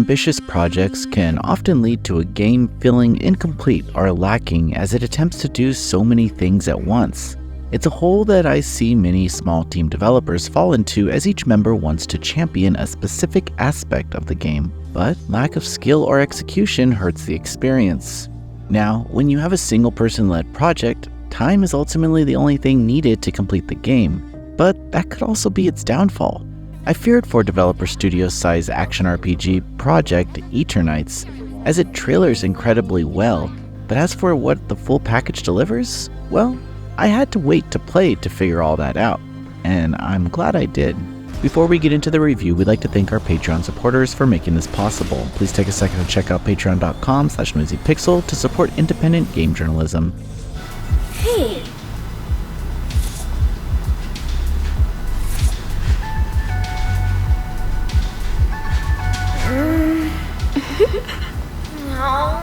ambitious projects can often lead to a game feeling incomplete or lacking as it attempts to do so many things at once. It's a hole that I see many small team developers fall into as each member wants to champion a specific aspect of the game, but lack of skill or execution hurts the experience. Now, when you have a single person-led project, time is ultimately the only thing needed to complete the game, but that could also be its downfall. I feared for developer studio-size action RPG project Eternights, as it trailers incredibly well, but as for what the full package delivers, well, I had to wait to play to figure all that out, and I'm glad I did. Before we get into the review, we'd like to thank our Patreon supporters for making this possible. Please take a second to check out patreon.com/noisypixel to support independent game journalism. Hey! No.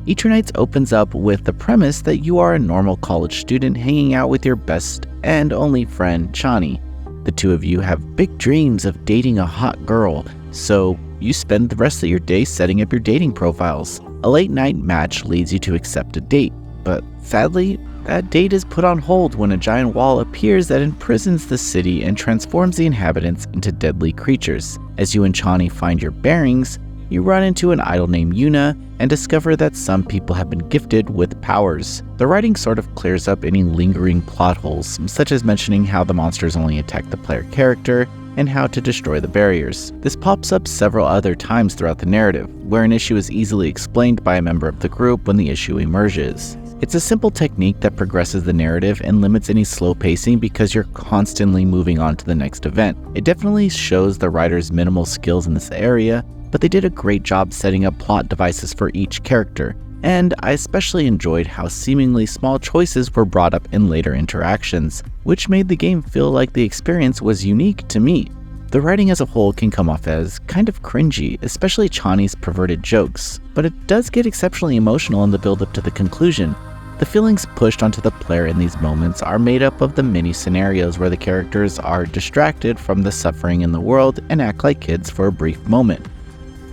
Eternights opens up with the premise that you are a normal college student hanging out with your best and only friend, Chani. The two of you have big dreams of dating a hot girl, so you spend the rest of your day setting up your dating profiles. A late night match leads you to accept a date, but sadly, that date is put on hold when a giant wall appears that imprisons the city and transforms the inhabitants into deadly creatures. As you and Chani find your bearings, you run into an idol named Yuna and discover that some people have been gifted with powers. The writing sort of clears up any lingering plot holes, such as mentioning how the monsters only attack the player character and how to destroy the barriers. This pops up several other times throughout the narrative, where an issue is easily explained by a member of the group when the issue emerges. It's a simple technique that progresses the narrative and limits any slow pacing because you're constantly moving on to the next event. It definitely shows the writer's minimal skills in this area, but they did a great job setting up plot devices for each character, and I especially enjoyed how seemingly small choices were brought up in later interactions, which made the game feel like the experience was unique to me. The writing as a whole can come off as kind of cringy, especially Chani's perverted jokes, but it does get exceptionally emotional in the build-up to the conclusion. The feelings pushed onto the player in these moments are made up of the many scenarios where the characters are distracted from the suffering in the world and act like kids for a brief moment.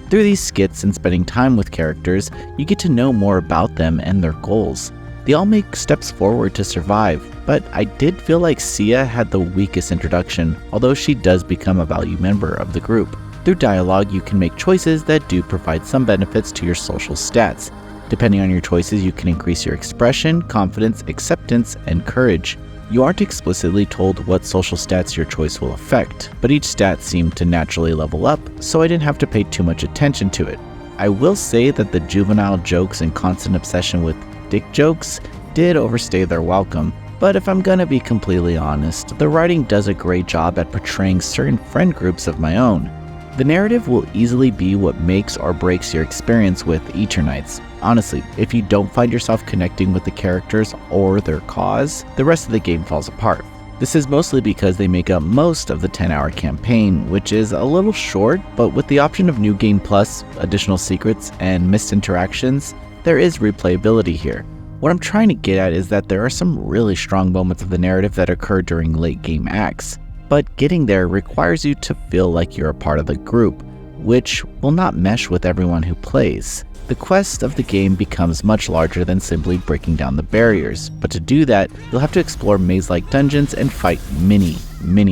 Through these skits and spending time with characters, you get to know more about them and their goals. They all make steps forward to survive, but I did feel like Sia had the weakest introduction, although she does become a valued member of the group. Through dialogue, you can make choices that do provide some benefits to your social stats. Depending on your choices, you can increase your expression, confidence, acceptance, and courage. You aren't explicitly told what social stats your choice will affect, but each stat seemed to naturally level up, so I didn't have to pay too much attention to it. I will say that the juvenile jokes and constant obsession with dick jokes did overstay their welcome, but if I'm gonna be completely honest, the writing does a great job at portraying certain friend groups of my own. The narrative will easily be what makes or breaks your experience with Eternights. Honestly, if you don't find yourself connecting with the characters or their cause, the rest of the game falls apart. This is mostly because they make up most of the 10-hour campaign, which is a little short, but with the option of New Game Plus, additional secrets, and missed interactions, there is replayability here. What I'm trying to get at is that there are some really strong moments of the narrative that occur during late game acts, but getting there requires you to feel like you're a part of the group, which will not mesh with everyone who plays. The quest of the game becomes much larger than simply breaking down the barriers, but to do that, you'll have to explore maze-like dungeons and fight many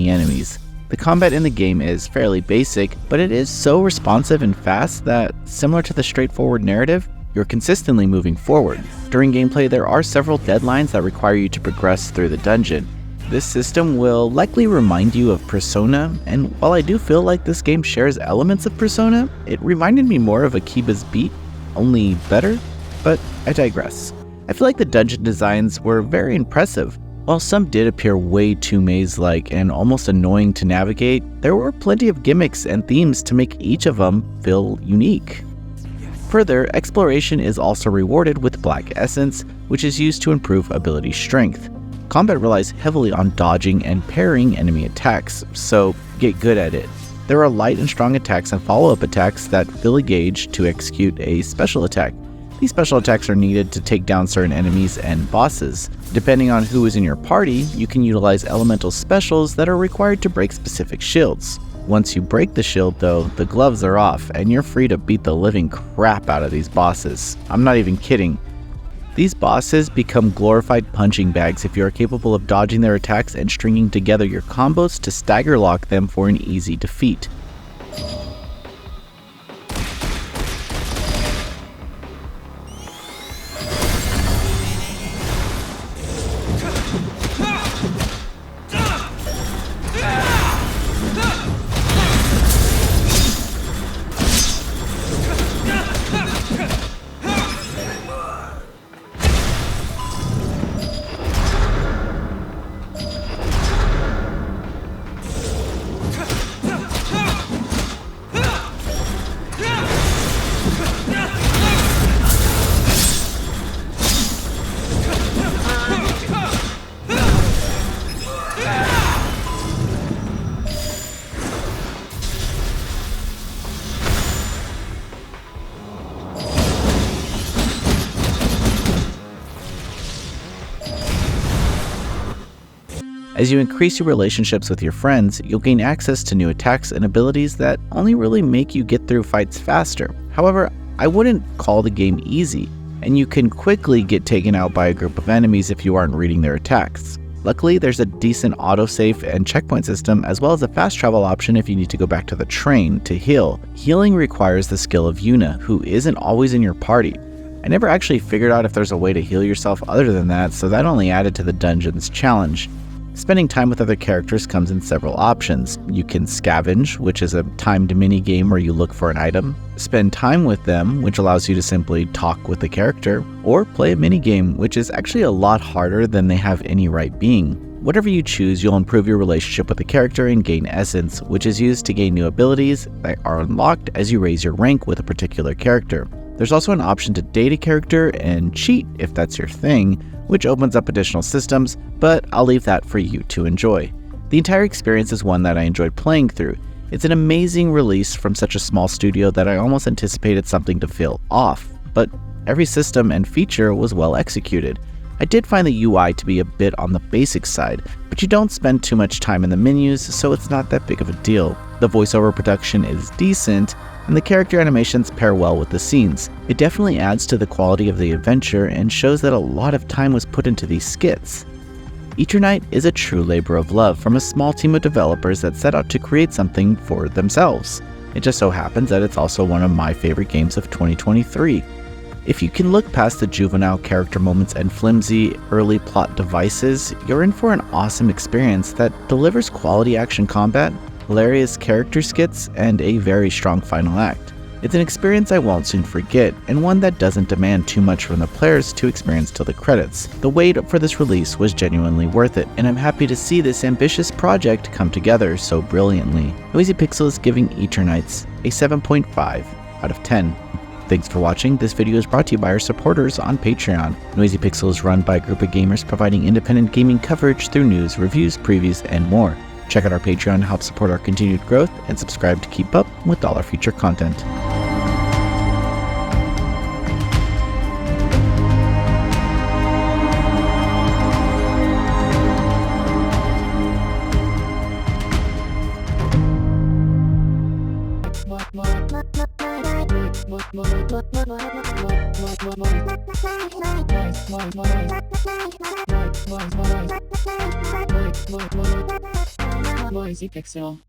enemies. The combat in the game is fairly basic, but it is so responsive and fast that, similar to the straightforward narrative, you're consistently moving forward. During gameplay, there are several deadlines that require you to progress through the dungeon. This system will likely remind you of Persona, and while I do feel like this game shares elements of Persona, it reminded me more of Akiba's Beat, only better, but I digress. I feel like the dungeon designs were very impressive. While some did appear way too maze-like and almost annoying to navigate, there were plenty of gimmicks and themes to make each of them feel unique. Further, exploration is also rewarded with Black Essence, which is used to improve ability strength. Combat relies heavily on dodging and parrying enemy attacks, so get good at it. There are light and strong attacks and follow-up attacks that fill a gauge to execute a special attack. These special attacks are needed to take down certain enemies and bosses. Depending on who is in your party, you can utilize elemental specials that are required to break specific shields. Once you break the shield though, the gloves are off and you're free to beat the living crap out of these bosses. I'm not even kidding. These bosses become glorified punching bags if you are capable of dodging their attacks and stringing together your combos to stagger lock them for an easy defeat. As you increase your relationships with your friends, you'll gain access to new attacks and abilities that only really make you get through fights faster. However, I wouldn't call the game easy, and you can quickly get taken out by a group of enemies if you aren't reading their attacks. Luckily, there's a decent autosave and checkpoint system, as well as a fast travel option if you need to go back to the train to heal. Healing requires the skill of Yuna, who isn't always in your party. I never actually figured out if there's a way to heal yourself other than that, so that only added to the dungeon's challenge. Spending time with other characters comes in several options. You can scavenge, which is a timed mini-game where you look for an item, spend time with them, which allows you to simply talk with the character, or play a mini-game, which is actually a lot harder than they have any right being. Whatever you choose, you'll improve your relationship with the character and gain essence, which is used to gain new abilities that are unlocked as you raise your rank with a particular character. There's also an option to date a character and cheat if that's your thing, which opens up additional systems, but I'll leave that for you to enjoy. The entire experience is one that I enjoyed playing through. It's an amazing release from such a small studio that I almost anticipated something to feel off, but every system and feature was well executed. I did find the UI to be a bit on the basic side, but you don't spend too much time in the menus, so it's not that big of a deal. The voiceover production is decent, and the character animations pair well with the scenes. It definitely adds to the quality of the adventure and shows that a lot of time was put into these skits. Eternights is a true labor of love from a small team of developers that set out to create something for themselves. It just so happens that it's also one of my favorite games of 2023. If you can look past the juvenile character moments and flimsy early plot devices, you're in for an awesome experience that delivers quality action combat, hilarious character skits, and a very strong final act. It's an experience I won't soon forget, and one that doesn't demand too much from the players to experience till the credits. The wait for this release was genuinely worth it, and I'm happy to see this ambitious project come together so brilliantly. Noisy Pixel is giving Eternights a 7.5 out of 10. Thanks for watching. This video is brought to you by our supporters on Patreon. Noisy Pixel is run by a group of gamers providing independent gaming coverage through news, reviews, previews, and more. Check out our Patreon to help support our continued growth, and subscribe to keep up with all our future content. Noisy Pixel.